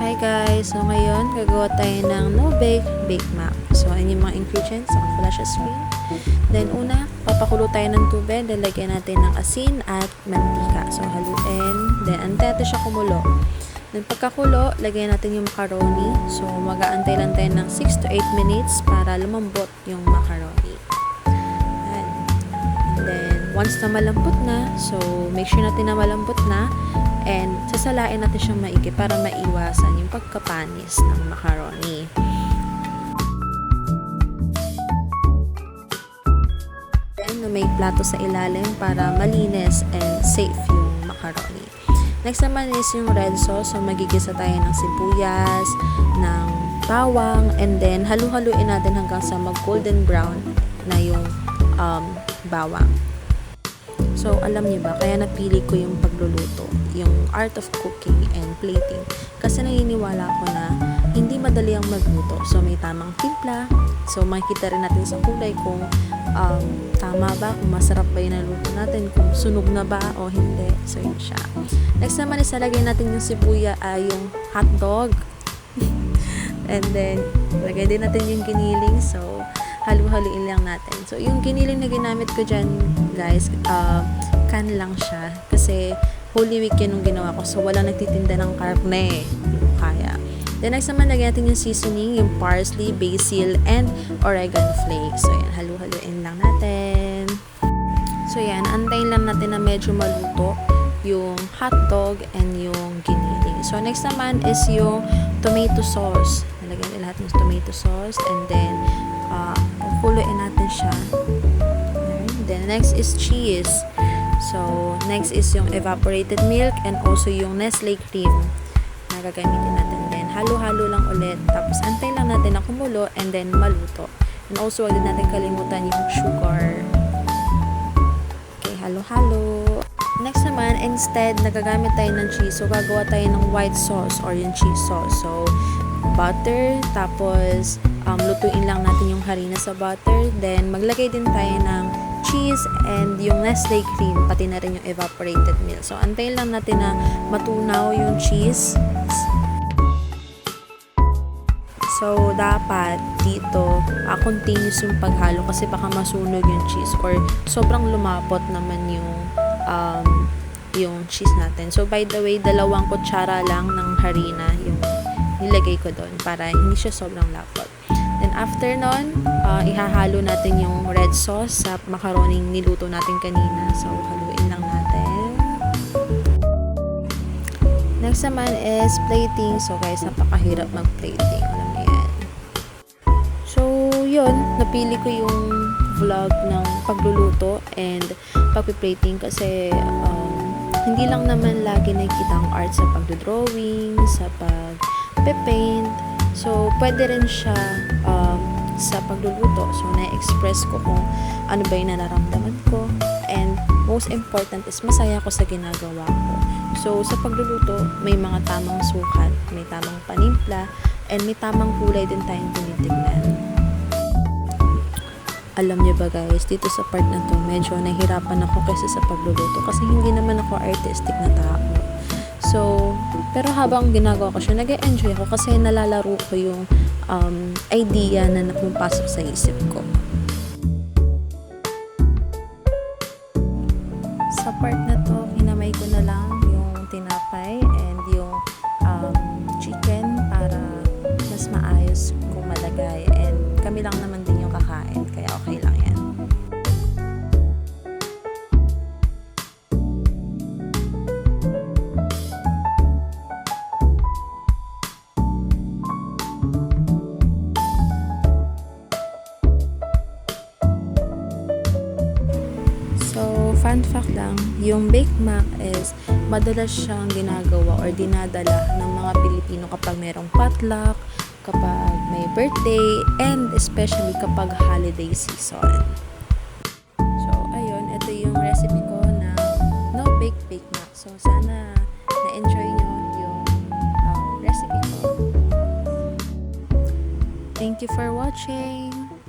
Hi guys! So ngayon, gagawa tayo ng no-bake Bake Mac. So ayun yung mga ingredients. Naka-flash sa screen. Then una, papakulo tayo ng tubig. Lalagyan natin ng asin at mantika. So haluin. Then antay natin siya kumulo. Then pagkakulo, lagyan natin yung macaroni. So mag-aantay lang tayo ng 6 to 8 minutes para lumambot yung macaroni. And then once na malambot na, so make sure natin na malambot na. And sasalain natin siyang maigi para maiwasan yung pagkapanis ng macaroni. Then may plato sa ilalim para malinis and safe yung macaroni. Next naman is yung red sauce. So magigisa tayo ng sibuyas, ng bawang, and then halu-haluin natin hanggang sa mag-golden brown na yung bawang. So, alam niyo ba, kaya napili ko yung pagluluto, yung art of cooking and plating. Kasi naniniwala ko na hindi madali ang magluto. So, may tamang timpla. So, makikita rin natin sa kulay kung tama ba, kung masarap ba yung naluto natin, kung sunog na ba o hindi. So, yun siya. Next naman is lagay natin yung yung hotdog. And then, lagay din natin yung giniling. So, halu-haluin lang natin. So, yung giniling na ginamit ko dyan, guys, can lang siya. Kasi, Holy Week yun yung ginawa ko. So, walang nagtitinda ng karne. Kaya. Then, next naman, lagyan natin yung seasoning, yung parsley, basil, and oregano flakes. So, yan, halu-haluin lang natin. So, yan, antayin lang natin na medyo maluto yung hotdog and yung giniling. So, next naman is yung tomato sauce. Nalagyan din lahat ng tomato sauce. And then, kuluin natin siya. Then, next is cheese. So, next is yung evaporated milk and also yung Nestle cream na gagamitin natin. Then, halo-halo lang ulit. Tapos, antay lang natin na kumulo and then maluto. And also, wag din natin kalimutan yung sugar. Okay, halo-halo. Next naman, instead, nagagamit tayo ng cheese. So, gagawa tayo ng white sauce or yung cheese sauce. So, butter, tapos lutuin lang natin yung harina sa butter. Then, maglagay din tayo ng cheese and yung Nestle cream, pati na rin yung evaporated milk. So, antayin lang natin na matunaw yung cheese. So, dapat dito, continuous yung paghalo kasi baka masunog yung cheese or sobrang lumapot naman yung cheese natin. So, by the way, 2 kutsara lang ng harina yung nilagay ko doon para hindi siya sobrang lapot. Then, after nun, ihahalo natin yung red sauce sa macaroning niluto natin kanina. So, haluin lang natin. Next naman is plating. So, guys, napakahirap mag-plating. Alam niyo yan. So, yun. Napili ko yung vlog ng pagluluto and pagpiplating kasi hindi lang naman lagi nakikita ang art sa pagdodrawing, sa pag-paint. So, pwede rin siya sa pagluluto. So, na-express ko kung ano ba yung nararamdaman ko. And, most important is masaya ko sa ginagawa ko. So, sa pagluluto, may mga tamang sukat, may tamang panimpla, and may tamang kulay din tayong tinitignan. Alam niyo ba guys, dito sa part na to, medyo nahihirapan ako kasi sa pagluluto kasi hindi naman ako artistic na tao. So, pero habang ginagawa ko siya, nag-enjoy ako kasi nalalaro ko yung idea na napupasok sa isip ko. Sa part na to, kinamay ko na lang yung tinapay and yung chicken para mas maayos kung malagay. And kami lang naman din yung kakain, kaya okay lang yan. So, fun fact lang, yung Bake Mac is madalas siyang ginagawa or dinadala ng mga Pilipino kapag merong potluck, kapag may birthday, and especially kapag holiday season. So, ayun, ito yung recipe ko na no-bake Bake Mac. So, sana na-enjoy nyo yung recipe ko. Thank you for watching!